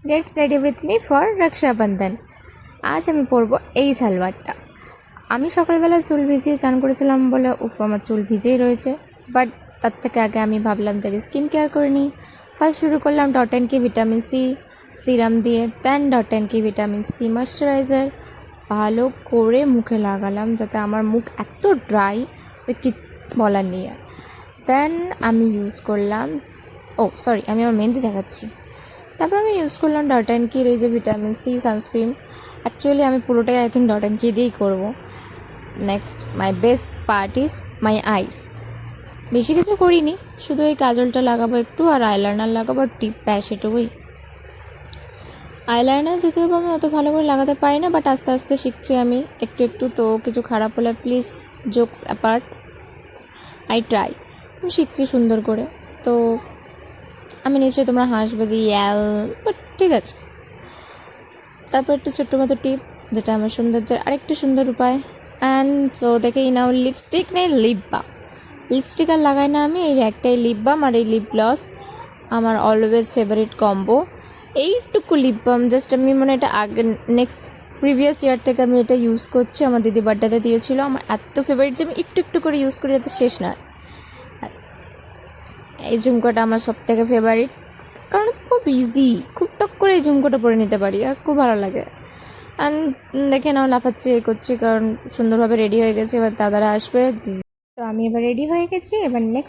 Gets ready with me for Rakshabandhan. আজ আমি পরবো এই সালোয়ারটা। আমি সকালবেলা চুল ভিজিয়ে চান করেছিলাম বলে আমার চুল ভিজেই রয়েছে, বাট তার থেকে আগে আমি ভাবলাম যে স্কিন কেয়ার করে নিই। ফার্স্ট শুরু করলাম ডট অ্যান্ড কি ভিটামিন সি সিরাম দিয়ে, দেন ডট অ্যান্ড কি ভিটামিন সি ময়শ্চারাইজার ভালো করে মুখে লাগালাম, যাতে আমার মুখ এত ড্রাই যে কি বলার নেই। দেন আমি ইউজ করলাম আমি আমার মেহেন্দি দেখাচ্ছি। তারপর আমি ইউজ করলাম ডট অ্যান্ড কির এই যে ভিটামিন সি সানস্ক্রিন। অ্যাকচুয়ালি আমি পুরোটাই আই থিঙ্ক ডট অ্যান্ড কি দিয়েই করবো। Next my best part is my eyes. বেশি কিছু করিনি, শুধু এই কাজলটা লাগাবো একটু, আর আইলাইনার লাগাবো, আর টিপ ব্যাস এটুকুই। আইলাইনার যদিও আমি অত ভালো করে লাগাতে পারি না, বাট আস্তে আস্তে শিখছি আমি একটু একটু। তো কিছু খারাপ হলে please jokes apart, I try. আমি শিখছি সুন্দর করে, তো আমি নিশ্চয়ই তোমরা হাসবে যে ইয়াল, বাট ঠিক আছে। তারপর একটু ছোট্ট মতো টিপ, যেটা আমার সৌন্দর্যের আরেকটু সুন্দর উপায়। অ্যান্ড সো দেখেই নাও, লিপস্টিক নেই, লিপ বাম। লিপস্টিক আর লাগাই না আমি, এই একটাই লিপ বাম আর এই লিপ গ্লস, আমার অলওয়েজ ফেভারিট কম্বো। এইটুকু লিপ বাম জাস্ট আমি এটা আগে প্রিভিয়াস ইয়ার থেকে আমি এটা ইউজ করছি। আমার দিদি বার্থডেতে দিয়েছিল, আমার এত ফেভারিট যে আমি একটু একটু করে ইউজ করি যাতে শেষ না। এই ঝুমকোটা আমার সব থেকে ফেভারিট, কারণ খুব ইজি, খুব টক করে এই ঝুমকোটা পরে নিতে পারি আর খুব ভালো লাগে। অ্যান্ড দেখে নাও লাফাচ্ছি এ করছি, কারণ সুন্দরভাবে রেডি হয়ে গেছি, এবার দাদারা আসবে। তো আমি এবার রেডি হয়ে গেছি, এবার নেক্সট